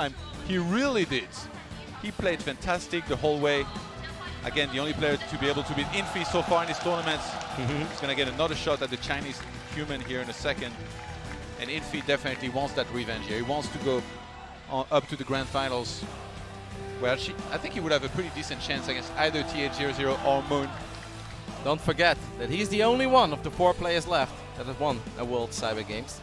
time. He really did. He played fantastic the whole way. Again, the only player to be able to beat Infi so far in this tournament. He's going to get another shot at the Chinese human here in a second. And Infi definitely wants that revenge here. He wants to go up to the grand finals, where I think he would have a pretty decent chance against either TH00 or Moon. Don't forget that he's the only one of the 4 players left that has won a World Cyber Games.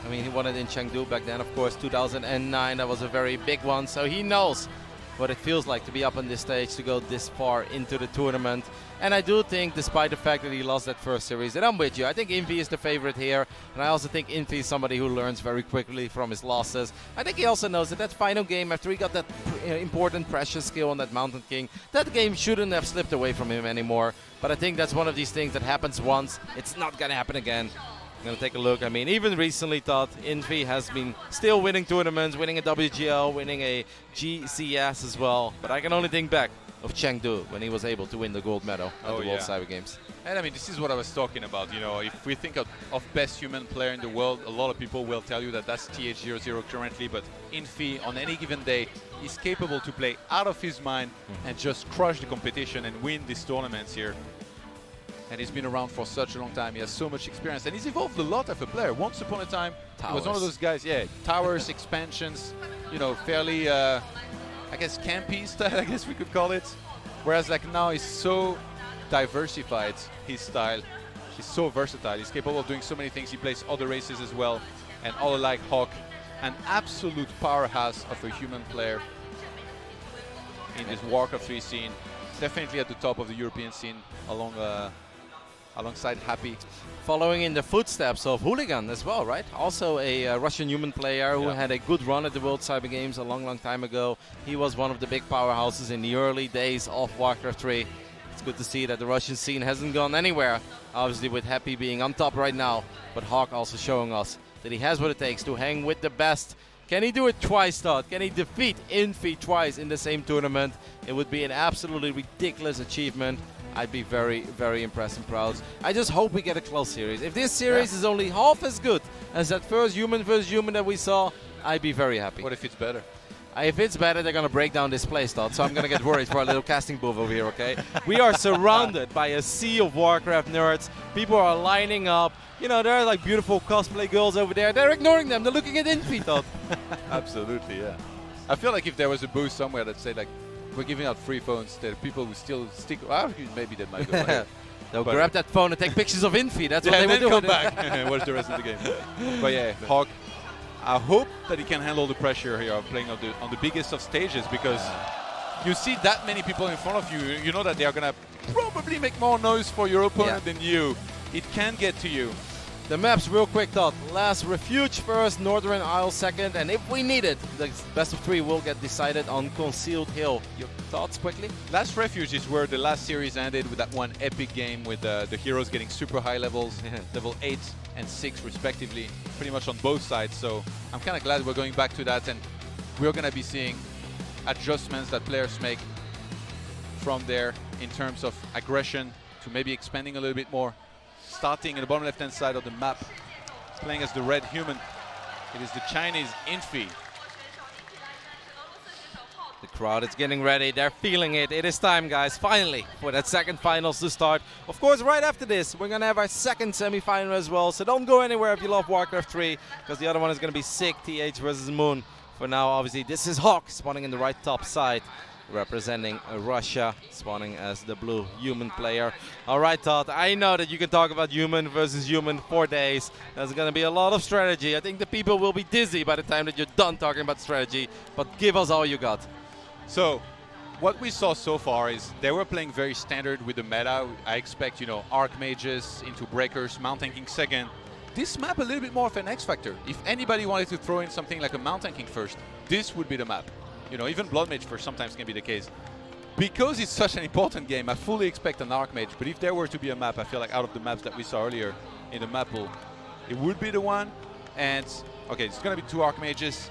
I mean, he won it in Chengdu back then, of course, 2009. That was a very big one, so he knows what it feels like to be up on this stage, to go this far into the tournament. And I do think, despite the fact that he lost that first series, and I'm with you, I think Infi is the favorite here. And I also think Infi is somebody who learns very quickly from his losses. I think he also knows that final game, after he got that important pressure skill on that Mountain King, that game shouldn't have slipped away from him anymore. But I think that's one of these things that happens once. It's not going to happen again. I'm going to take a look. I mean, even recently, Todd, Infi has been still winning tournaments, winning a WGL, winning a GCS as well. But I can only think back of Chengdu when he was able to win the gold medal at the World Cyber Games. And I mean, this is what I was talking about. You know, if we think of best human player in the world, a lot of people will tell you that that's TH00 currently. But Infi, on any given day, is capable to play out of his mind and just crush the competition and win these tournaments here. And he's been around for such a long time. He has so much experience, and he's evolved a lot as a player. Once upon a time, he was one of those guys, towers, expansions, you know, fairly, I guess, campy style, I guess we could call it. Whereas, like, now he's so diversified, his style. He's so versatile. He's capable of doing so many things. He plays other races as well. And all alike Hawk, an absolute powerhouse of a human player in this Warcraft 3 scene. Definitely at the top of the European scene, alongside Happy. Following in the footsteps of Hooligan as well, right? Also a Russian human player who had a good run at the World Cyber Games a long time ago. He was one of the big powerhouses in the early days of Warcraft 3. It's good to see that the Russian scene hasn't gone anywhere, obviously with Happy being on top right now, but Hawk also showing us that he has what it takes to hang with the best. Can he do it twice, Todd? Can he defeat Infi twice in the same tournament? It would be an absolutely ridiculous achievement. I'd be very, very impressed and proud. I just hope we get a close series. If this series is only half as good as that first human versus human that we saw, I'd be very happy. What if it's better? If it's better, they're going to break down this place, Todd. So I'm going to get worried for our little casting booth over here, okay? We are surrounded by a sea of Warcraft nerds. People are lining up. You know, there are like beautiful cosplay girls over there. They're ignoring them. They're looking at Infi, Todd. Absolutely, yeah. I feel like if there was a booth somewhere that said, like, we're giving out free phones, that people will still stick. Well, maybe they might go ahead. They'll grab that phone and take pictures of Infi. That's what they will do. Come back and watch the rest of the game. But yeah, Hawk, I hope that he can handle the pressure here of playing on the biggest of stages, because you see that many people in front of you, you know that they are going to probably make more noise for your opponent than you. It can get to you. The maps real quick, Todd. Last Refuge first, Northern Isle second, and if we need it, the best of 3 will get decided on Concealed Hill. Your thoughts quickly? Last Refuge is where the last series ended, with that one epic game with the heroes getting super high levels, level 8 and 6 respectively, pretty much on both sides. So I'm kind of glad we're going back to that, and we're going to be seeing adjustments that players make from there in terms of aggression to maybe expanding a little bit more. Starting in the bottom left-hand side of the map, playing as the red human, it is the Chinese Infi. The crowd is getting ready, they're feeling it. It is time, guys, finally, for that second finals to start. Of course, right after this, we're going to have our second semi-final as well, so don't go anywhere if you love Warcraft 3, because the other one is going to be sick, TH versus Moon. For now, obviously, this is Hawk spawning in the right top side, representing Russia, spawning as the blue human player. All right, Todd, I know that you can talk about human versus human for days. There's going to be a lot of strategy. I think the people will be dizzy by the time that you're done talking about strategy, but give us all you got. So, what we saw so far is they were playing very standard with the meta. I expect, you know, Archmages into Breakers, Mountain King second. This map a little bit more of an X factor. If anybody wanted to throw in something like a Mountain King first, this would be the map. You know, even Blood Mage first sometimes can be the case. Because it's such an important game, I fully expect an Archmage. But if there were to be a map, I feel like out of the maps that we saw earlier in the map pool, it would be the one. And, okay, it's going to be 2 Archmages.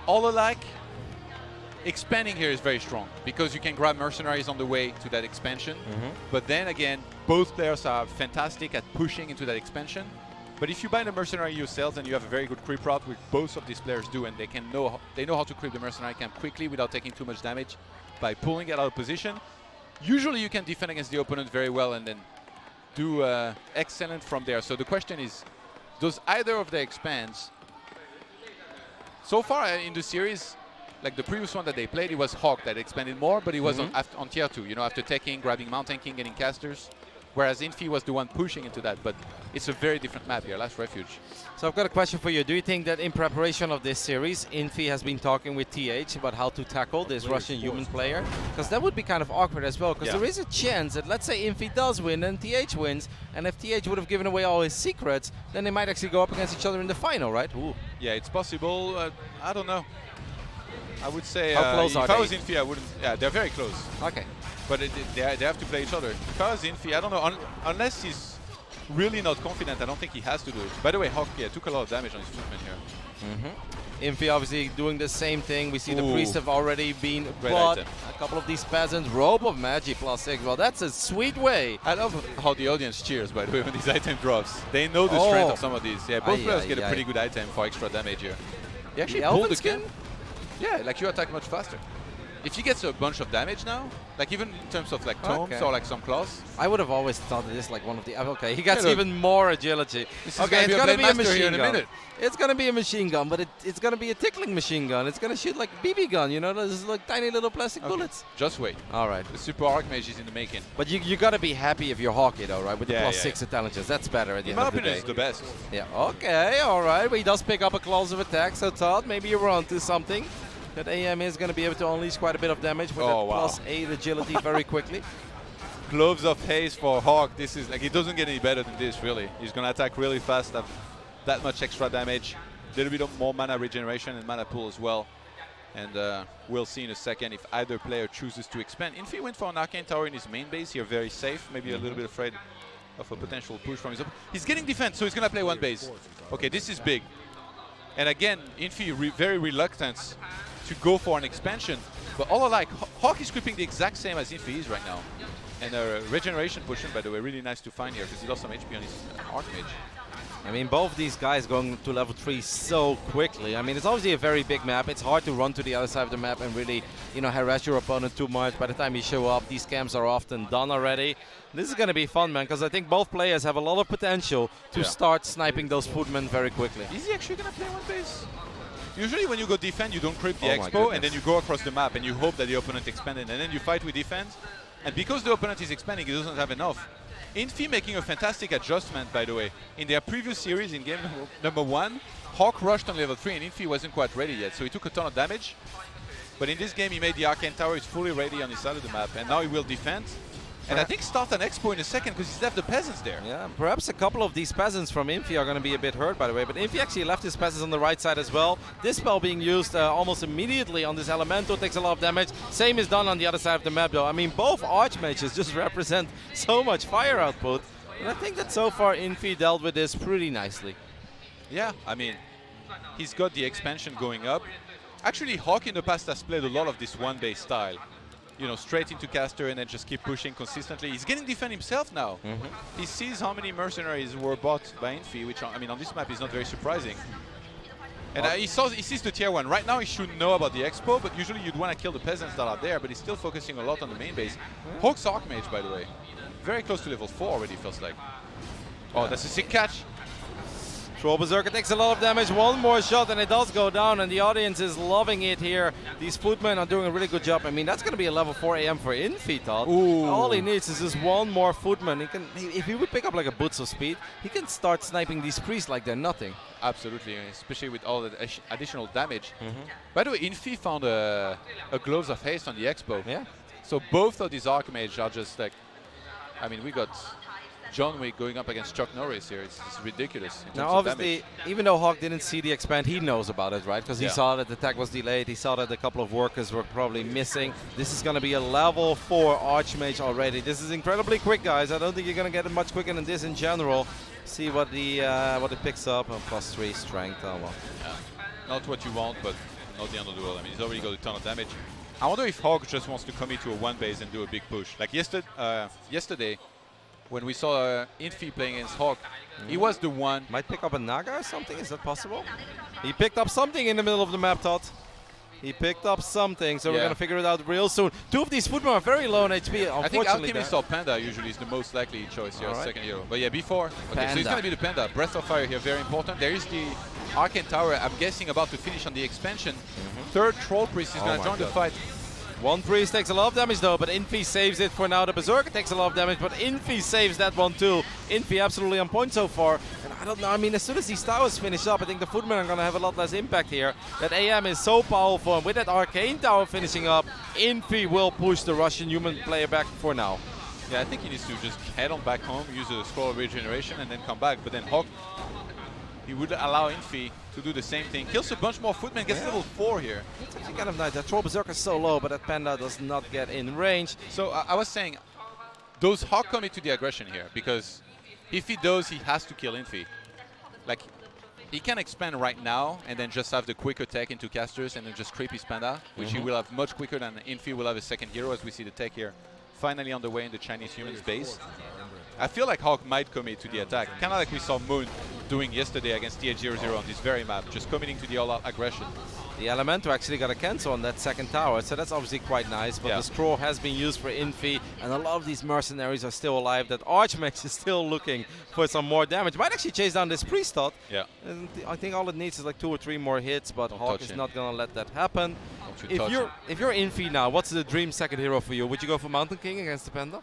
All alike, expanding here is very strong, because you can grab mercenaries on the way to that expansion. But then again, both players are fantastic at pushing into that expansion. But if you buy the mercenary yourselves and you have a very good creep route, which both of these players do, and they know how to creep the mercenary camp quickly without taking too much damage by pulling it out of position. Usually you can defend against the opponent very well and then do excellent from there. So the question is, does either of the expands? So far in the series, like the previous one that they played, it was Hawk that expanded more, but it was on tier 2, you know, after taking, grabbing Mountain King, getting casters. Whereas Infi was the one pushing into that, but it's a very different map here, Last Refuge. So I've got a question for you. Do you think that in preparation of this series, Infi has been talking with TH about how to tackle this Russian human player? Because that would be kind of awkward as well, because there is a chance that, let's say Infi does win and TH wins, and if TH would have given away all his secrets, then they might actually go up against each other in the final, right? Ooh. Yeah, it's possible. I don't know. I would say how close if are I was they? Infi, I wouldn't. Yeah, they're very close. Okay. But they have to play each other. If I was Infi, I don't know. Unless he's really not confident, I don't think he has to do it. By the way, Hawk took a lot of damage on his footman here. Infi obviously doing the same thing. We see the priests have already been Great bought. item. A couple of these peasants. Robe of Magi +6. Well, that's a sweet way. I love how the audience cheers, by the way, when this item drops. They know the strength of some of these. Yeah, both players get a pretty good item for extra damage here. He actually pulled the skin? skin. Yeah, like you attack much faster. If he gets a bunch of damage now, like even in terms of like tomes or like some claws. I would have always thought that this like one of the. Okay, he gets Yeah, even more agility. Okay, it's gonna be a machine gun. It's gonna be a machine gun, but it's gonna be a tickling machine gun. It's gonna shoot like BB gun. You know, those like tiny little plastic bullets. Just wait. All right. The Super Archmage is in the making. But you gotta be happy if you're Hawky though, right? With the +6 intelligence, that's better at the end of the day. It's the best. Yeah. Okay. All right. But he does pick up a claws of attack. So Todd, maybe you're onto something. That AM is going to be able to unleash quite a bit of damage with that +8 agility very quickly. Gloves of Haste for Hawk. This is like, it doesn't get any better than this, really. He's going to attack really fast, have that much extra damage, a little bit of more mana regeneration and mana pool as well. And we'll see in a second if either player chooses to expand. Infi went for an Arcane Tower in his main base here, very safe, maybe a little bit afraid of a potential push from his opponent. He's getting defense, so he's going to play one base. Okay, this is big. And again, Infi very reluctant to go for an expansion, but all alike, Hawk is creeping the exact same as Infi is right now. And a regeneration potion, by the way, really nice to find here because he lost some HP on his Archmage. I mean, both these guys going to level 3 so quickly. I mean, it's obviously a very big map. It's hard to run to the other side of the map and really, you know, harass your opponent too much. By the time you show up, these camps are often done already. This is going to be fun, man, because I think both players have a lot of potential to start sniping those footmen very quickly. Is he actually going to play one base? Usually when you go defend, you don't creep the expo, and then you go across the map and you hope that the opponent expanded, and then you fight with defense. And because the opponent is expanding, he doesn't have enough. Infi making a fantastic adjustment, by the way. In their previous series, in game number 1, Hawk rushed on level 3 and Infi wasn't quite ready yet, so he took a ton of damage. But in this game, he made the Arcane Tower, he's fully ready on his side of the map, and now he will defend. And I think start an expo in a second because he's left the peasants there. Yeah, perhaps a couple of these peasants from Infi are going to be a bit hurt, by the way. But Infi actually left his peasants on the right side as well. This spell being used almost immediately on this Elemental, takes a lot of damage. Same is done on the other side of the map, though. I mean, both Archmages just represent so much fire output. And I think that so far Infi dealt with this pretty nicely. Yeah, I mean, he's got the expansion going up. Actually, Hawk in the past has played a lot of this one-base style. You know, straight into caster and then just keep pushing consistently. He's getting defend himself now. He sees how many mercenaries were bought by Infi, which I mean on this map is not very surprising. And he sees the tier 1. Right now he should know about the expo, but usually you'd want to kill the peasants that are there, but he's still focusing a lot on the main base. Hawk's Archmage, by the way. Very close to level 4 already, feels like. Oh, that's a sick catch. Troll Berserker takes a lot of damage, one more shot and it does go down, and the audience is loving it here. These footmen are doing a really good job. I mean, that's going to be a level 4 AM for Infi, Todd. All he needs is just one more footman. He can, if he would pick up like a boots of speed, he can start sniping these priests like they're nothing. Absolutely, especially with all the additional damage. By the way, Infi found a Gloves of Haste on the expo. Yeah. So both of these Archmages are just like, I mean, we got John Wick going up against Chuck Norris here. It's ridiculous. Now, obviously, even though Hawk didn't see the expand, he knows about it, right? Because he saw that the attack was delayed. He saw that a couple of workers were probably missing. This is going to be a level 4 Archmage already. This is incredibly quick, guys. I don't think you're going to get it much quicker than this in general. See what it picks up. +3 strength. Oh, well. Yeah. Not what you want, but not the end of the world. I mean, he's already got a ton of damage. I wonder if Hawk just wants to commit to a one base and do a big push. Like yesterday, when we saw Infi playing against Hawk, he was the one. Might pick up a Naga or something, is that possible? He picked up something in the middle of the map, Todd. He picked up something, so we're going to figure it out real soon. Two of these footmen are very low on HP, I think Alchemist or Panda usually is the most likely choice here, second hero. But yeah, before. Okay, so it's going to be the Panda. Breath of Fire here, very important. There is the Arcane Tower, I'm guessing about to finish on the expansion. Third Troll Priest is going to join the fight. One Priest takes a lot of damage though, but Infi saves it for now. The Berserker takes a lot of damage, but Infi saves that one too. Infi absolutely on point so far. And I don't know, I mean, as soon as these towers finish up, I think the Footmen are going to have a lot less impact here. That AM is so powerful, and with that Arcane Tower finishing up, Infi will push the Russian human player back for now. Yeah, I think he needs to just head on back home, use a scroll of regeneration, and then come back. But then Hawk, he would allow Infi to do the same thing. Kills a bunch more Footmen, gets level 4 here. It's actually kind of nice. That Troll Berserker is so low, but that Panda does not get in range. So I was saying, does Hawk commit to the aggression here? Because if he does, he has to kill Infi. Like, he can expand right now and then just have the quick attack into casters and then just creep his Panda, which he will have much quicker than Infi will have a second hero, as we see the tech here finally on the way in the Chinese humans base. I feel like Hawk might commit to the attack, kind of like we saw Moon doing yesterday against TH00 on this very map, just committing to the all-out aggression. The Elementor actually got a cancel on that second tower, so that's obviously quite nice. But the scroll has been used for Infi, and a lot of these mercenaries are still alive. That Archmage is still looking for some more damage. Might actually chase down this Priest Tot. Yeah. And I think all it needs is like 2 or 3 more hits, but Hawk is not going to let that happen. If you're Infi now, what's the dream second hero for you? Would you go for Mountain King against the Panda?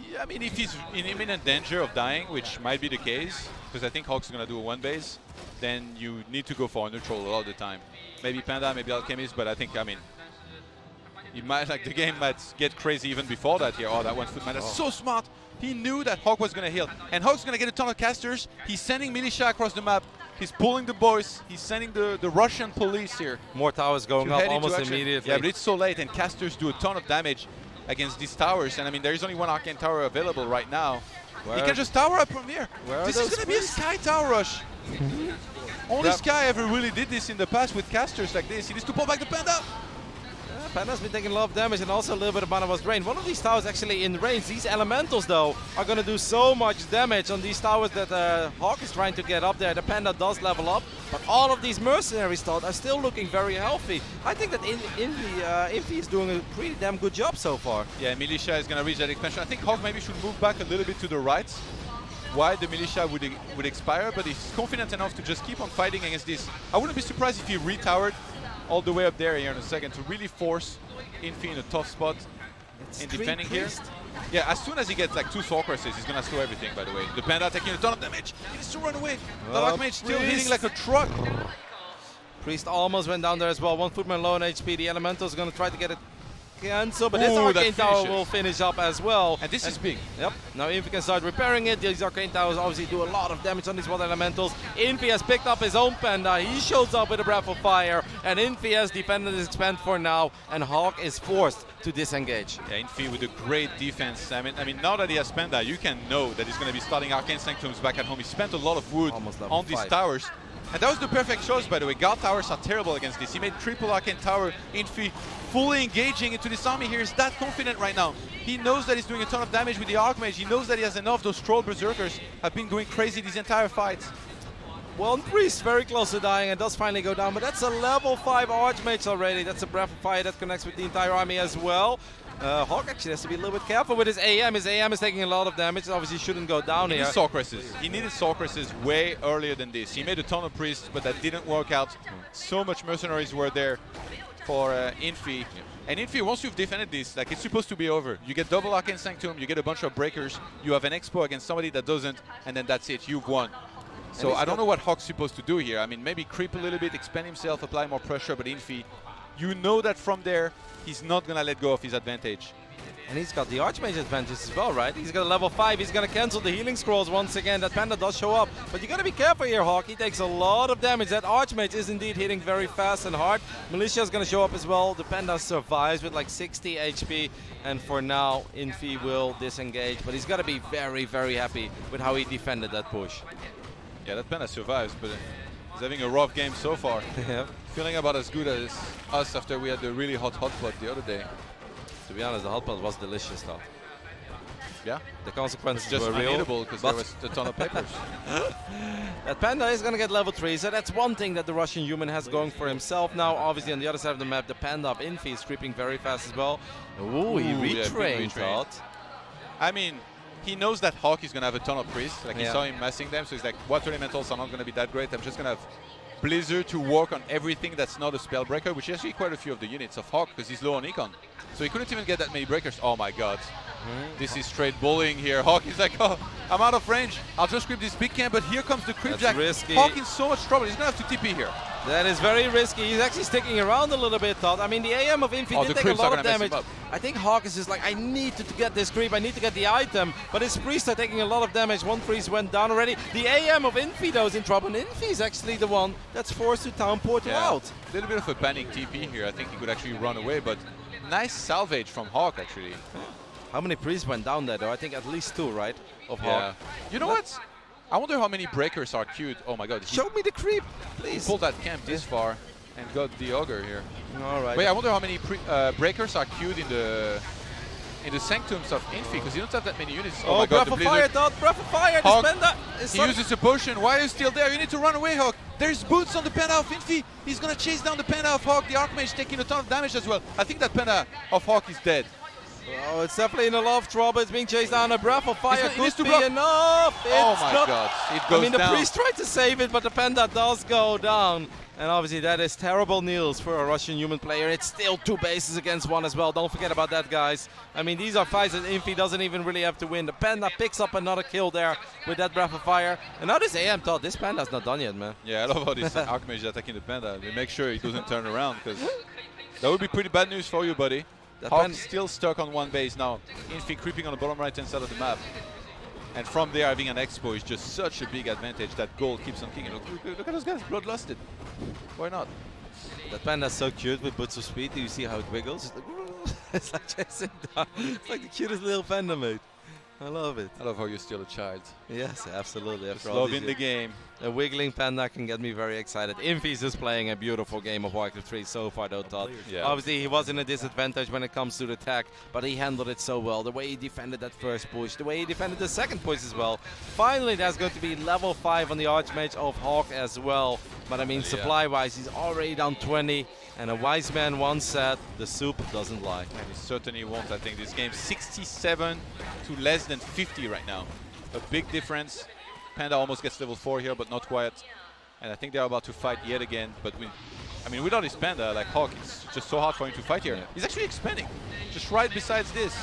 Yeah, I mean, if he's in imminent danger of dying, which might be the case, because I think Hawk's going to do a one base, then you need to go for a neutral all the time. Maybe Panda, maybe Alchemist, but I think, I mean, you might, like, the game might get crazy even before that here. Oh, that one Footman, that's so smart. He knew that Hawk was going to heal. And Hawk's going to get a ton of casters. He's sending militia across the map. He's pulling the boys. He's sending the Russian police here. More towers going up almost immediately. Yeah, but it's so late, and casters do a ton of damage against these towers. And I mean, there is only one Arcane Tower available right now. He can just tower up from here. This is going to be a Sky Tower rush. Only Sky ever really did this in the past with casters like this. He needs to pull back the Panda. Panda's been taking a lot of damage and also a little bit of mana was drained. One of these towers actually in range. These elementals though are going to do so much damage on these towers that Hawk is trying to get up there. The Panda does level up, but all of these mercenaries are still looking very healthy. I think that Infi is doing a pretty damn good job so far. Yeah, Militia is going to reach that expansion. I think Hawk maybe should move back a little bit to the right. Why the Militia would expire, but he's confident enough to just keep on fighting against this. I wouldn't be surprised if he retowered all the way up there here in a second to really force Infi in a tough spot in defending here. Yeah, as soon as he gets like 2 Soul Crosses, he's gonna slow everything, by the way. The Panda taking a ton of damage. He needs to run away. The Archmage still hitting like a truck. Priest almost went down there as well. 1 Footman low on HP. The Elemental is gonna try to get it cancel, but this Arcane Tower will finish up as well. And this is big. Yep. Now Infi can start repairing it. These Arcane Towers obviously do a lot of damage on these Water Elementals. Infi has picked up his own Panda. He shows up with a Breath of Fire, and Infi has defended his expand for now, and Hawk is forced to disengage. Yeah, Infi with a great defense. I mean, now that he has Panda, you can know that he's going to be starting Arcane Sanctums back at home. He spent a lot of wood on these towers. And that was the perfect choice, by the way. Guard towers are terrible against this. He made triple Arcane Tower. Infi fully engaging into this army here. Is that confident right now. He knows that he's doing a ton of damage with the Archmage. He knows that he has enough. Those Troll Berserkers have been going crazy this entire fight. One Priest very close to dying and does finally go down, but that's a level 5 Archmage already. That's a Breath of Fire that connects with the entire army as well. Hawk actually has to be a little bit careful with his AM. His AM is taking a lot of damage. Obviously shouldn't go down here. Soul Crosses. He needed Soul Crosses way earlier than this. He made a ton of Priests, but that didn't work out. So much mercenaries were there for Infi. And Infi, once you've defended this, like, it's supposed to be over. You get double Arcane Sanctum, you get a bunch of breakers, you have an expo against somebody that doesn't, and then that's it, you've won. So I don't know what Hawk's supposed to do here. I mean, maybe creep a little bit, expand himself, apply more pressure, but Infi, you know that from there, he's not going to let go of his advantage. And he's got the Archmage advantage as well, right? He's got a level 5. He's going to cancel the healing scrolls once again. That Panda does show up. But you got to be careful here, Hawk. He takes a lot of damage. That Archmage is indeed hitting very fast and hard. Militia is going to show up as well. The Panda survives with like 60 HP. And for now, Infi will disengage. But he's got to be very, very happy with how he defended that push. Yeah, that Panda survives, but he's having a rough game so far. Yep. Feeling about as good as us after we had the really hot pot the other day. To be honest, the hot pot was delicious though. Yeah. The consequences It's just were real. unhittable because there was a ton of papers. That Panda is going to get level 3, so that's one thing that the Russian human has going for himself now. Obviously, on the other side of the map, the Panda of Infi is creeping very fast as well. Ooh, he retrained, Todd. I mean, he knows that Hawk is going to have a ton of priests. Like, he saw him messing them, so he's like, water elementals are not going to be that great. I'm just going to have Blizzard to work on everything that's not a Spellbreaker, which is actually quite a few of the units of Hawk, because he's low on econ. So he couldn't even get that many breakers. Oh my god. This is straight bullying here. Hawk is like, oh, I'm out of range. I'll just creep this big camp, but here comes the creep jack. Risky. Hawk in so much trouble. He's going to have to TP here. That is very risky. He's actually sticking around a little bit, Todd. I mean, the AM of Infi did take a lot of damage. I think Hawk is just like, I need to get this creep. I need to get the item. But his priests are taking a lot of damage. One priest went down already. The AM of Infi, though, is in trouble. And Infi is actually the one that's forced to town portal out. A little bit of a panic TP here. I think he could actually run away, but nice salvage from Hawk, actually. How many priests went down there, though? I think at least 2, right? Of Hawk. You know what? I wonder how many breakers are queued. Oh my god. Show me the creep, please. He pulled that camp this far and got the Ogre here. All right. Wait, I wonder how many breakers are queued in the sanctums of Infi, because you don't have that many units. Oh my god, Breath of Fire, Todd! Breath of Fire! Hawk, this Panda is he uses a potion. Why are you still there? You need to run away, Hawk. There's boots on the Panda of Infi. He's going to chase down the Panda of Hawk. The Archmage taking a ton of damage as well. I think that Panda of Hawk is dead. Oh, it's definitely in a lot of trouble. It's being chased down. A Breath of Fire could be block. enough. Oh my god, it goes I mean, down. the priest tried to save it, but the Panda does go down. And obviously that is terrible news for a Russian human player. It's still 2 bases against 1 as well. Don't forget about that, guys. I mean, these are fights that Infi doesn't even really have to win. The Panda picks up another kill there with that Breath of Fire. And now this AM thought this Panda's not done yet, man. Yeah, I love how this Archmage is attacking the Panda. They make sure he doesn't turn around, because that would be pretty bad news for you, buddy. Hawk's still stuck on 1 base now. Infi creeping on the bottom right-hand side of the map. And from there, having an expo is just such a big advantage. That gold keeps on kicking. Look at those guys, bloodlusted. Why not? That Panda's so cute with boots of speed. Do you see how it wiggles? It's like chasing down. It's like the cutest little panda, mate. I love it. I love how you're still a child. Yes, absolutely. Just love in the game. A wiggling panda can get me very excited. Infi is just playing a beautiful game of Warcraft 3 so far, though, Todd. Yeah. Obviously, he was in a disadvantage when it comes to the attack, but he handled it so well. The way he defended that first push, the way he defended the second push as well. Finally, there's going to be level 5 on the Archmage of Hawk as well. But I mean, supply-wise, he's already down 20. And a wise man once said, the soup doesn't lie. And he certainly won't, I think. This game 67 to less than 50 right now. A big difference. Panda almost gets level 4 here, but not quite. And I think they're about to fight yet again. But I mean, without his Panda, like Hawk, it's just so hard for him to fight here. Yeah. He's actually expanding, just right besides this.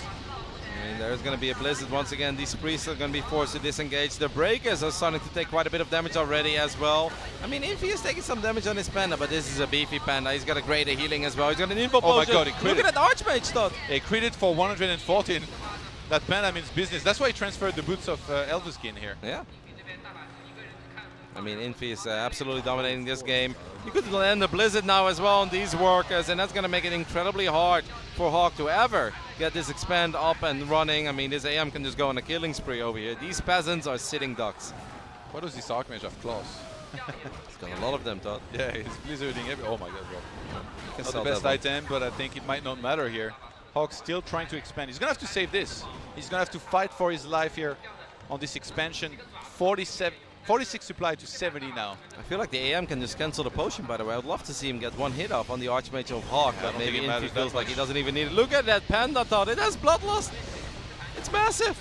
I mean, there's going to be a blizzard once again. These priests are going to be forced to disengage. The breakers are starting to take quite a bit of damage already as well. I mean, Infi is taking some damage on his Panda, but this is a beefy Panda. He's got a greater healing as well. He's got an info potion. Oh my god, he critted. Look at that Archmage, Todd. He critted for 114. That Panda means business. That's why he transferred the boots of Elviskin here. Yeah. I mean, Infi is absolutely dominating this game. You could land the Blizzard now as well on these workers, and that's going to make it incredibly hard for Hawk to ever get this expand up and running. I mean, this AM can just go on a killing spree over here. These peasants are sitting ducks. What does this Archmage have claws? He's got a lot of them, Todd. Yeah, he's blizzarding every. Oh my god, bro. Not the best item, but I think it might not matter here. Hawk's still trying to expand. He's going to have to save this. He's going to have to fight for his life here on this expansion. 46 supply to 70 now. I feel like the AM can just cancel the potion, by the way. I'd love to see him get 1 hit off on the Archmage of Hawk, but maybe Infi feels like he doesn't even need it. Look at that Panda, Todd. It has Bloodlust. It's massive.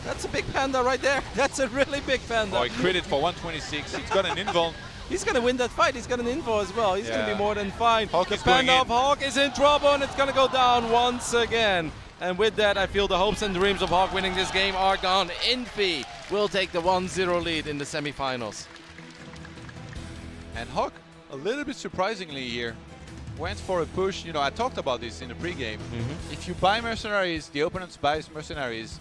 That's a big Panda right there. That's a really big Panda. Oh, he critted for 126. He's got an invuln. He's going to win that fight. He's got an info as well. He's going to be more than fine. Hawk the Panda of Hawk is in trouble, and it's going to go down once again. And with that, I feel the hopes and dreams of Hawk winning this game are gone. Infi will take the 1-0 lead in the semifinals. And Hawk, a little bit surprisingly here, went for a push. You know, I talked about this in the pregame. If you buy mercenaries, the opponent buys mercenaries,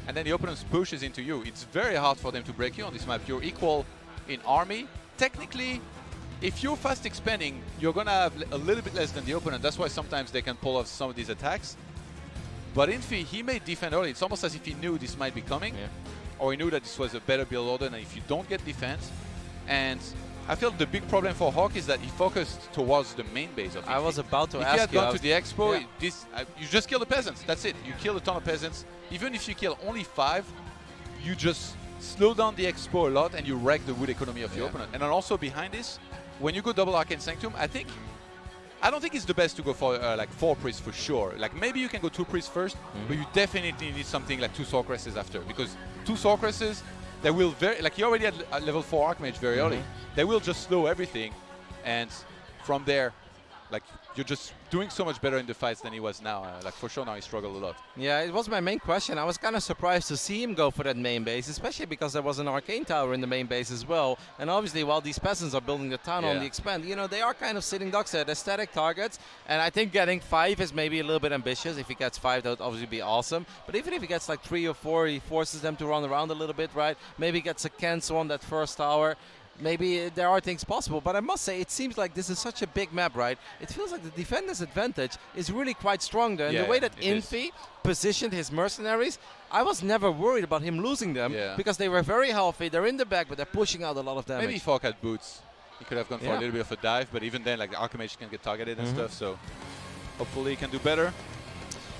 and then the opponent pushes into you. It's very hard for them to break you on this map. You're equal in army. Technically, if you're fast expanding, you're going to have a little bit less than the opponent. That's why sometimes they can pull off some of these attacks. But Infi, he made defend early. It's almost as if he knew this might be coming, or he knew that this was a better build order than if you don't get defense. And I feel the big problem for Hawk is that he focused towards the main base of Infi. I was about to if ask he had you. gone to the expo, yeah. you just kill the peasants. That's it. You kill a ton of peasants. Even if you kill only 5, you just slow down the expo a lot and you wreck the wood economy of your opponent. And then also behind this, when you go double Arcane Sanctum, I don't think it's the best to go for like 4 priests for sure. Like maybe you can go 2 priests first, but you definitely need something like 2 Sorceresses after, because 2 Sorceresses, they will like you already had a level 4 Archmage very early. They will just slow everything, and from there, like you're just doing so much better in the fights than he was now. Like for sure now he struggled a lot. Yeah, it was my main question. I was kind of surprised to see him go for that main base, especially because there was an Arcane Tower in the main base as well. And obviously, while these peasants are building the town on the expand, you know, they are kind of sitting ducks at aesthetic targets. And I think getting 5 is maybe a little bit ambitious. If he gets 5, that would obviously be awesome. But even if he gets like 3 or 4, he forces them to run around a little bit, right? Maybe gets a cancel on that first tower. Maybe there are things possible, but I must say it seems like this is such a big map, right? It feels like the defender's advantage is really quite strong there. And the way that Infi positioned his mercenaries, I was never worried about him losing them because they were very healthy. They're in the back, but they're pushing out a lot of damage. Maybe if Hawk had boots, he could have gone for a little bit of a dive, but even then, like the Archmage can get targeted and stuff, so hopefully he can do better.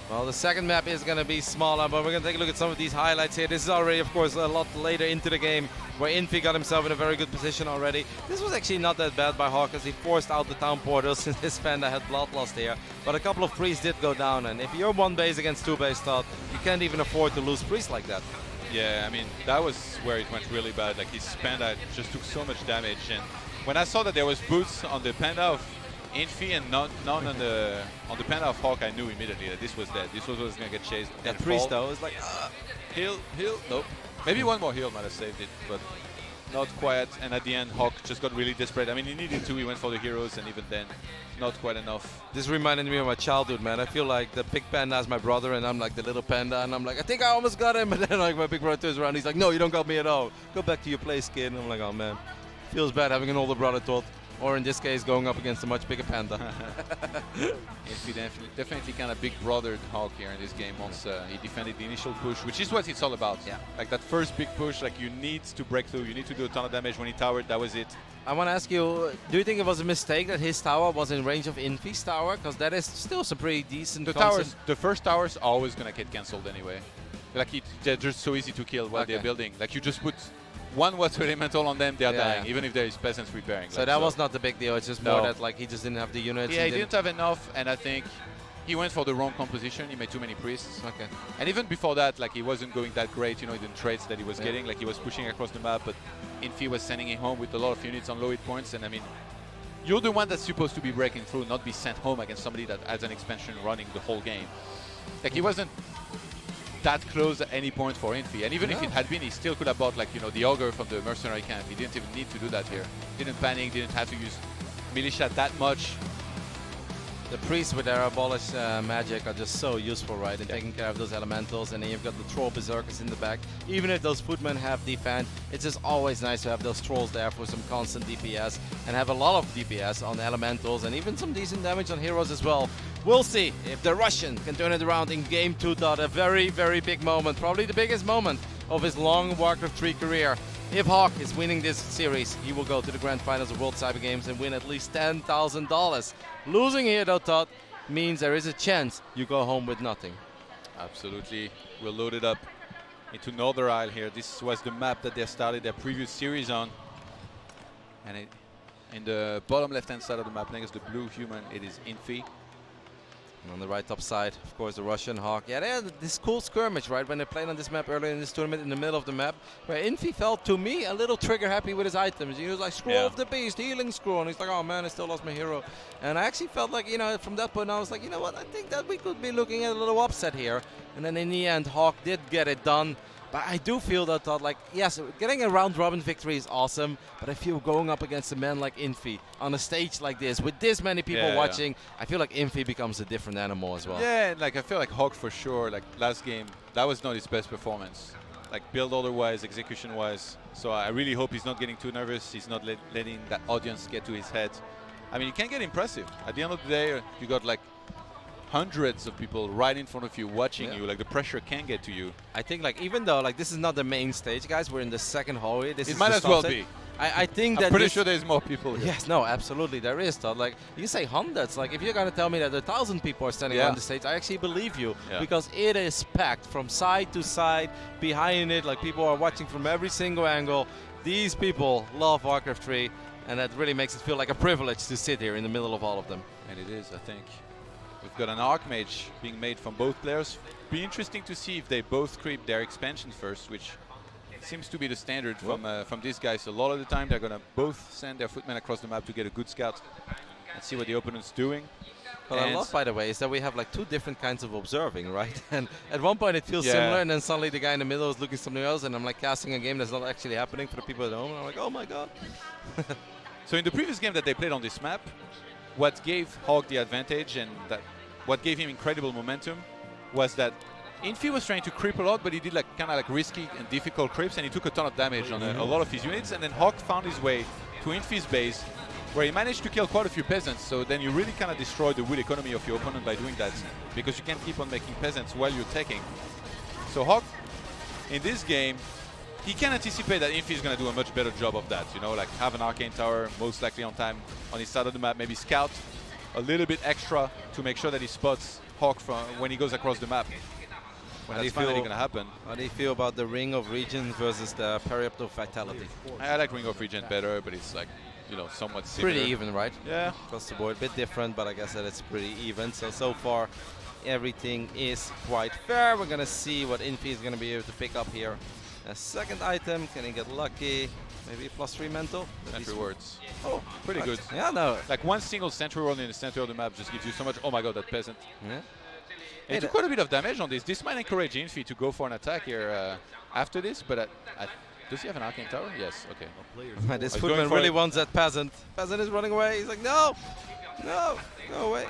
Well, the second map is going to be smaller, but we're going to take a look at some of these highlights here. This is already, of course, a lot later into the game, where Infi got himself in a very good position already. This was actually not that bad by Hawk, as he forced out the town portals since his Fanda had bloodlust here. But a couple of priests did go down, and if you're 1 base against 2 base thought, you can't even afford to lose priests like that. Yeah, I mean, that was where it went really bad. Like his Panda just took so much damage, and when I saw that there was boots on the Panda of Infi and none on the Panda of Hawk, I knew immediately that this was dead. This was going to get chased. That priest though is like, heal, nope. Maybe one more heal might have saved it, but not quite. And at the end, Hawk just got really desperate. I mean, he needed to. He went for the heroes, and even then, not quite enough. This reminded me of my childhood, man. I feel like the big panda is my brother, and I'm like the little panda, and I'm like, I think I almost got him, and then like my big brother turns around, he's like, no, you don't got me at all. Go back to your place, kid. And I'm like, oh man, feels bad having an older brother thought. Or in this case, going up against a much bigger panda. Infi definitely kind of big brothered Hawk here in this game once he defended the initial push, which is what it's all about. Yeah. Like that first big push, like you need to break through, you need to do a ton of damage. When he towered, that was it. I want to ask you, do you think it was a mistake that his tower was in range of Infi's tower? Because that is still some pretty decent The first towers are always going to get cancelled anyway. Like they're just so easy to kill while they're building. Like you just put 1 water elemental on them, they are dying, even if there is peasants repairing. So that was not the big deal. It's just more that like he just didn't have the units. Yeah, he didn't have enough, and I think he went for the wrong composition. He made too many priests. Okay. And even before that, like he wasn't going that great, you know, in the trades that he was getting. Like he was pushing across the map, but Infi was sending him home with a lot of units on low hit points. And I mean, you're the one that's supposed to be breaking through, not be sent home against somebody that has an expansion running the whole game. Like he wasn't that close at any point for Infi, and even if it had been, he still could have bought, like, you know, the Ogre from the mercenary camp. He didn't even need to do that here. Didn't panic, didn't have to use militia that much. The priests with their abolish magic are just so useful, right? In taking care of those elementals, and then you've got the troll berserkers in the back. Even if those footmen have defense, it's just always nice to have those trolls there for some constant DPS, and have a lot of DPS on elementals, and even some decent damage on heroes as well. We'll see if the Russian can turn it around in game 2. A very, very big moment, probably the biggest moment of his long Warcraft 3 career. If Hawk is winning this series, he will go to the grand finals of World Cyber Games and win at least $10,000. Losing here, though, Todd, means there is a chance you go home with nothing. Absolutely. We'll load it up into Northern Isle here. This was the map that they started their previous series on. And in the bottom left-hand side of the map, next to the blue human, it is Infi. And on the right top side, of course, the Russian Hawk. Yeah, they had this cool skirmish, right, when they played on this map earlier in this tournament in the middle of the map, where Infi felt, to me, a little trigger happy with his items. He was like, scroll of the beast, healing scroll. And he's like, oh man, I still lost my hero. And I actually felt like, you know, from that point I was like, you know what, I think that we could be looking at a little upset here. And then in the end, Hawk did get it done. But I do feel that, like, yes, getting a round-robin victory is awesome, but I feel going up against a man like Infi on a stage like this, with this many people watching, I feel like Infi becomes a different animal as well. Yeah, and like I feel like Hawk for sure, like last game, that was not his best performance. Like build order-wise, execution-wise. So I really hope he's not getting too nervous, he's not letting that audience get to his head. I mean, it can get impressive. At the end of the day, you got like hundreds of people right in front of you watching you. Like the pressure can get to you. I think, like, even though like this is not the main stage, guys, we're in the second hallway. This it might as well be. I think I'm that pretty this- sure there's more people here. Yes, no, absolutely, there is, Todd. Like, you say hundreds. Like, if you're gonna tell me that 1,000 people are standing Yeah. on the stage, I actually believe you, Yeah. because it is packed from side to side, behind it. Like, people are watching from every single angle. These people love Warcraft 3, and that really makes it feel like a privilege to sit here in the middle of all of them. And it is, I think. We've got an Archmage being made from both players. Be interesting to see if they both creep their expansion first, which seems to be the standard from these guys. A lot of the time they're going to both send their footmen across the map to get a good scout and see what the opponent's doing. What I And love, by the way, is that we have like two different kinds of observing, right? And at one point it feels Yeah. similar, and then suddenly the guy in the middle is looking something else, and I'm like casting a game that's not actually happening for the people at home. And I'm like, oh my god. So in the previous game that they played on this map, what gave Hog the advantage and that what gave him incredible momentum was that Infi was trying to creep a lot, but he did like kind of like risky and difficult creeps, and he took a ton of damage on a lot of his units. And then Hog found his way to Infi's base, where he managed to kill quite a few peasants. So then you really kind of destroy the wood economy of your opponent by doing that, because you can't keep on making peasants while you're taking. So Hog, in this game, he can anticipate that Infi is going to do a much better job of that. You know, like have an arcane tower, most likely on time on his side of the map, maybe scout a little bit extra to make sure that he spots Hawk from when he goes across the map. When How do that's you feel- finally going to happen. How do you feel about the Ring of Regions versus the Periapto Vitality? I like Ring of Regen better, but it's like, you know, somewhat similar. Pretty even, right? Yeah. Across the board, a bit different, but I guess that it's pretty even. So far, everything is quite fair. We're gonna see what Infi is gonna be able to pick up here. A second item, can he get lucky? Maybe a +3 mental? Sentry wards. Oh, Pretty good. Yeah, no. Like one single sentry ward in the center of the map just gives you so much. Oh my god, that peasant. Yeah. He took quite a bit of damage on this. This might encourage Infi to go for an attack here after this, but does he have an arcane tower? Yes, okay. This He's going footman for really it. wants that peasant. Peasant is running away. He's like, no, no, go away.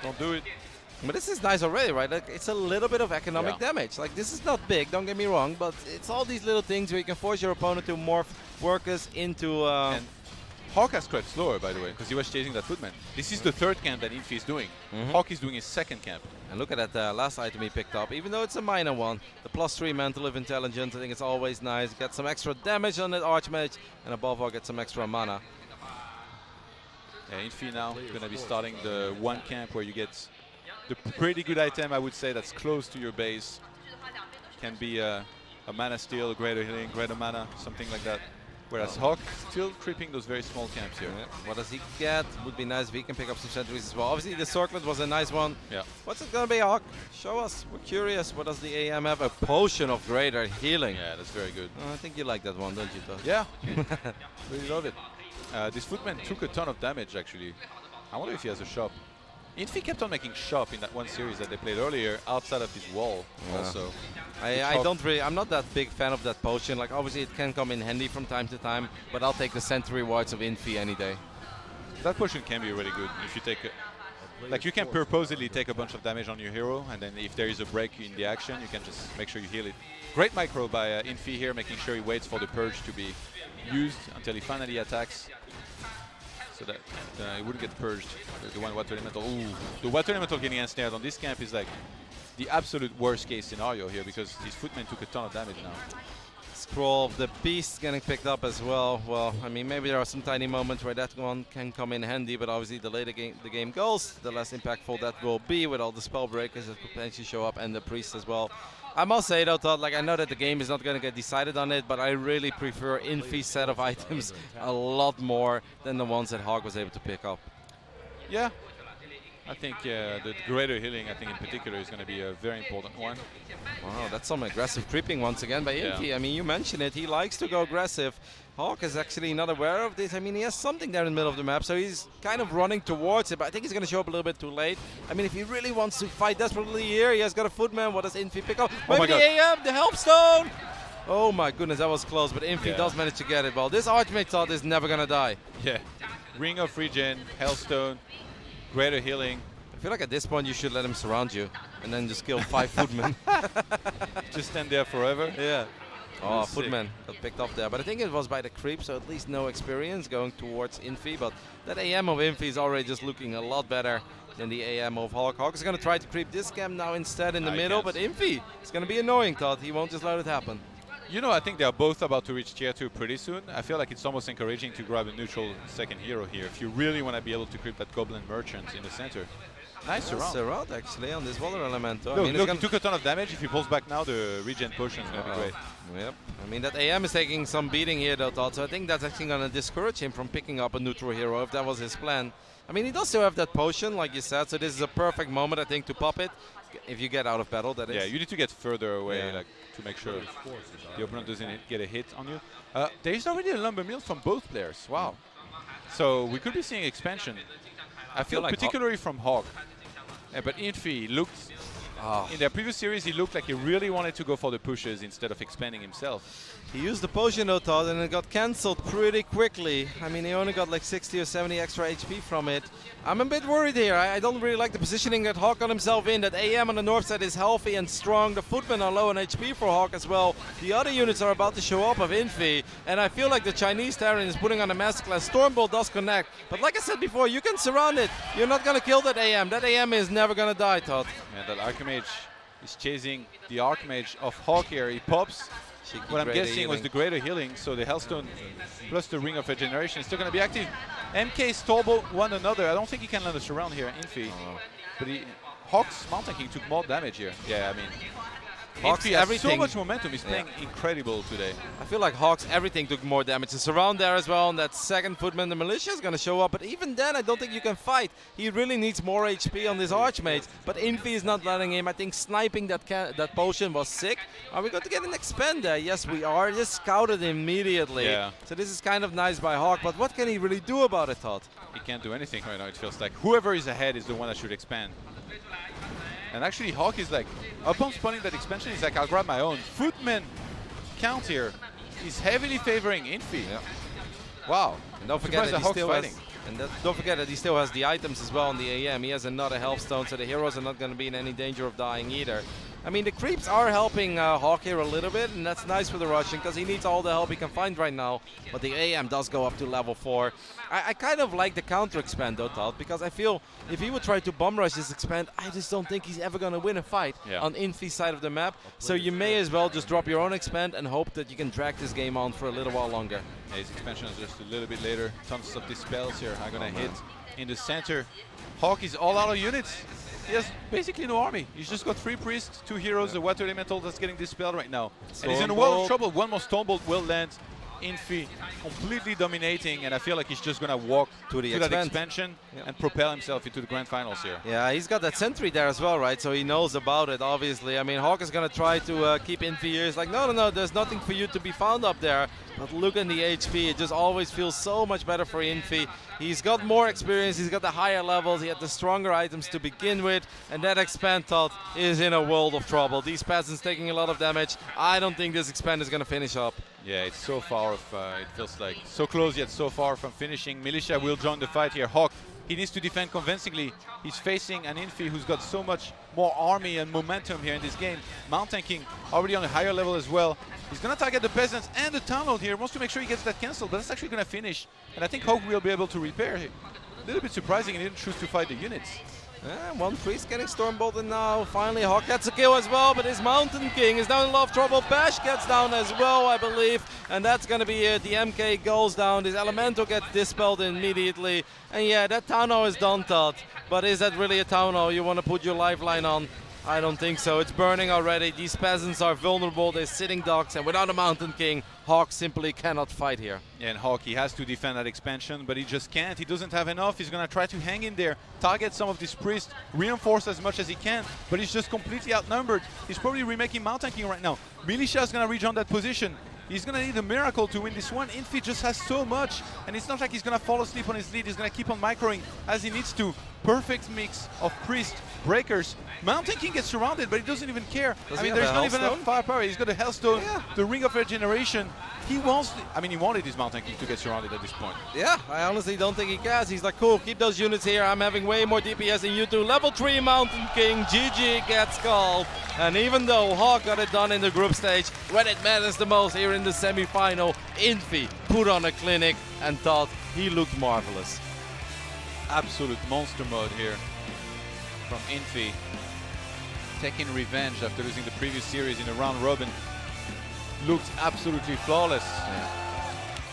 Don't do it. But this is nice already, right? Like, it's a little bit of economic Yeah. damage. Like, this is not big, don't get me wrong, but it's all these little things where you can force your opponent to morph workers into... And Hawk has crept slower, by the way, because he was chasing that footman. This is the third camp that Infi is doing. Hawk is doing his second camp. And look at that last item he picked up, even though it's a minor one. The +3 mental of intelligence, I think it's always nice. Get some extra damage on that Archmage, and above all, get some extra mana. Yeah, Infi now going to be starting the one camp where you get the pretty good item, I would say, that's close to your base. Can be a mana steal, greater healing, greater mana, something like that. Whereas Hawk still creeping those very small camps here. Yeah. What does he get? Would be nice if he can pick up some sentries as well. Obviously, the circlet was a nice one. Yeah. What's it gonna be, Hawk? Show us. We're curious. What does the AM have? A potion of greater healing. Yeah, that's very good. I think you like that one, don't you, Todd? Yeah, really love it. This footman took a ton of damage, actually. I wonder if he has a shop. Infi kept on making shop in that one series that they played earlier outside of his wall also. I'm not that big fan of that potion. Like, obviously it can come in handy from time to time, but I'll take the sentry wards of Infi any day. That potion can be really good if you take like you can purposely take a bunch of damage on your hero, and then if there is a break in the action, you can just make sure you heal it. Great micro by Infi here, making sure he waits for the purge to be used until he finally attacks, so that he wouldn't get purged. The one water elemental. Ooh, the water elemental getting ensnared on this camp is like the absolute worst case scenario here, because his footman took a ton of damage now. Scroll of the Beast getting picked up as well. Well, I mean, maybe there are some tiny moments where that one can come in handy, but obviously the later the game goes, the less impactful that will be with all the spell breakers that potentially show up and the priest as well. I must say though, Todd, like, I know that the game is not going to get decided on it, but I really prefer Infi's set of items a lot more than the ones that Hog was able to pick up. Yeah, I think the greater healing, I think in particular, is going to be a very important one. Wow, that's some aggressive creeping once again by Infi. I mean, you mentioned it, he likes to go aggressive. Hawk is actually not aware of this. I mean, he has something there in the middle of the map, so he's kind of running towards it, but I think he's going to show up a little bit too late. I mean, if he really wants to fight desperately here, he has got a footman. What does Infi pick up? Oh Maybe my the AM, the Helpstone! Oh my goodness, that was close, but Infi does manage to get it. Well, this Archmage Todd is never going to die. Yeah, Ring of Regen, Hellstone, greater healing. I feel like at this point you should let him surround you and then just kill 5 footmen. Just stand there forever. Yeah. Oh, Sick. footman got picked up there, but I think it was by the creep, so at least no experience going towards Infi. But that AM of Infi is already just looking a lot better than the AM of Hawk. Hawk is going to try to creep this camp now instead in the middle, but Infi is going to be annoying, Todd. He won't just let it happen. You know, I think they are both about to reach tier 2 pretty soon. I feel like it's almost encouraging to grab a neutral second hero here if you really want to be able to creep that Goblin Merchant in the center. Nice surround. Surround actually on this Water Elemental. Look, look, he took a ton of damage. If he pulls back now, the regen potion is going to be great. Yep. I mean, that AM is taking some beating here, though, Todd. So I think that's actually going to discourage him from picking up a neutral hero if that was his plan. I mean, he does still have that potion, like you said, so this is a perfect moment, I think, to pop it. If you get out of battle, that is. Yeah, you need to get further away, like, to make sure the opponent doesn't get a hit on you. There is already a Lumber Mill from both players. Wow. So we could be seeing expansion. I feel like particularly from Hawk. Yeah, but Infi looked, in their previous series, he looked like he really wanted to go for the pushes instead of expanding himself. He used the potion, though, Todd, and it got cancelled pretty quickly. I mean, he only got like 60 or 70 extra HP from it. I'm a bit worried here. I don't really like the positioning that Hawk got himself in. That AM on the north side is healthy and strong. The footmen are low on HP for Hawk as well. The other units are about to show up of Infi, and I feel like the Chinese Terran is putting on a masterclass. Stormbolt does connect, but like I said before, you can surround it. You're not going to kill that AM. That AM is never going to die, Todd. Yeah, that Archmage is chasing the Archmage of Hawk here. He pops. What I'm guessing was the greater healing, so the Hellstone plus the Ring of Regeneration is still going to be active. MK Stormbolt one another. I don't think he can land a surround here, Infi. But Hawk's Mountain King took more damage here. Yeah, I mean, Infi has so much momentum. He's playing incredible today. I feel like Hawk's everything took more damage. The surround there as well, and that second footman, the militia is going to show up. But even then, I don't think you can fight. He really needs more HP on this Archmage. But Infi is not letting him. I think sniping that potion was sick. Are we going to get an expand there? Yes, we are. Just scouted immediately. Yeah. So this is kind of nice by Hawk. But what can he really do about it, Todd? He can't do anything right now, it feels like. Whoever is ahead is the one that should expand. And actually, Hawk is like, upon spawning that expansion, he's like, I'll grab my own. Footman count here is heavily favoring Infi. Yeah. Wow. And don't forget that he still has, don't forget that he still has the items as well on the AM. He has another health stone, so the heroes are not going to be in any danger of dying either. I mean, the creeps are helping Hawk here a little bit, and that's nice for the Russian because he needs all the help he can find right now. But the AM does go up to level 4. I kind of like the counter expand though, Todd, because I feel if he would try to bomb rush this expand, I just don't think he's ever going to win a fight on Infi's side of the map. So you may as well just drop your own expand and hope that you can drag this game on for a little while longer. Yeah, his expansion is just a little bit later. Tons of dispels here are going to hit in the center. Hawk is all out of units. He has basically no army. He's just got 3 priests, 2 heroes, a water elemental that's getting dispelled right now. And he's in a world of trouble. One more Stormbolt will land. Infi completely dominating, and I feel like he's just going to walk to that expansion and propel himself into the grand finals here. Yeah, he's got that sentry there as well, right? So he knows about it, obviously. I mean, Hawk is going to try to keep Infi here. He's like, no, there's nothing for you to be found up there. But look at the HP. It just always feels so much better for Infi. He's got more experience. He's got the higher levels. He had the stronger items to begin with. And that expand, Todd, is in a world of trouble. These peasants taking a lot of damage. I don't think this expand is going to finish up. Yeah, it's so far off, it feels like. So close yet so far from finishing. Militia will join the fight here. Hawk, he needs to defend convincingly. He's facing an Infi who's got so much more army and momentum here in this game. Mountain King already on a higher level as well. He's going to target the peasants and the town lord here. Wants to make sure he gets that cancelled, but that's actually going to finish. And I think Hawk will be able to repair it. A little bit surprising he didn't choose to fight the units. One priest getting stormbolted now. Finally, Hawk gets a kill as well, but his Mountain King is now in a lot of trouble. Bash gets down as well, I believe, and that's going to be it. The MK goes down. This Elemental gets dispelled immediately. And yeah, that Town Hall is done, Todd. But is that really a Town Hall you want to put your lifeline on? I don't think so. It's burning already. These peasants are vulnerable. They're sitting ducks, and without a Mountain King, Hawk simply cannot fight here. Yeah, and Hawk, he has to defend that expansion, but he just can't. He doesn't have enough. He's going to try to hang in there, target some of these priests, reinforce as much as he can, but he's just completely outnumbered. He's probably remaking Mountain King right now. Militia is going to rejoin that position. He's going to need a miracle to win this one. Infi just has so much, and it's not like he's going to fall asleep on his lead. He's going to keep on microing as he needs to. Perfect mix of priest, breakers. Mountain King gets surrounded, but he doesn't even care. I mean, there's not even enough firepower. He's got a Hellstone, the Ring of Regeneration. He wants, he wanted his Mountain King to get surrounded at this point. Yeah, I honestly don't think he cares. He's like, cool, keep those units here. I'm having way more DPS than you do. Level 3 Mountain King, GG gets called. And even though Hawk got it done in the group stage, when it matters the most here in the semi-final, Infi put on a clinic and thought he looked marvelous. Absolute monster mode here from Infi. Taking revenge after losing the previous series in a round robin. looked absolutely flawless.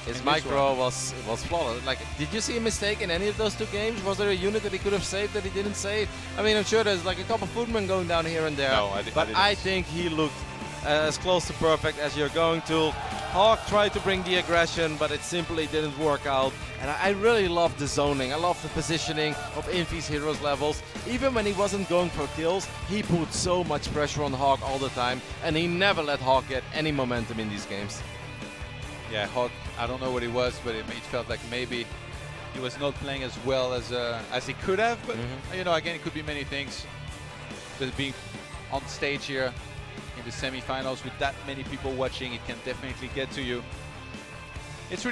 His In this micro was flawless. Like, did you see a mistake in any of those two games? Was there a unit that he could have saved that he didn't save? I mean, I'm sure there's like a couple footmen going down here and there. No, but I think he looked as close to perfect as you're going to. Hawk tried to bring the aggression, but it simply didn't work out. And I really love the zoning. I love the positioning of Infi's heroes levels. Even when he wasn't going for kills, he put so much pressure on Hawk all the time, and he never let Hawk get any momentum in these games. Yeah, Hawk, I don't know what it was, but it felt like maybe he was not playing as well as he could have. But you know, again, it could be many things. But being on stage here in the semi-finals with that many people watching, it can definitely get to you.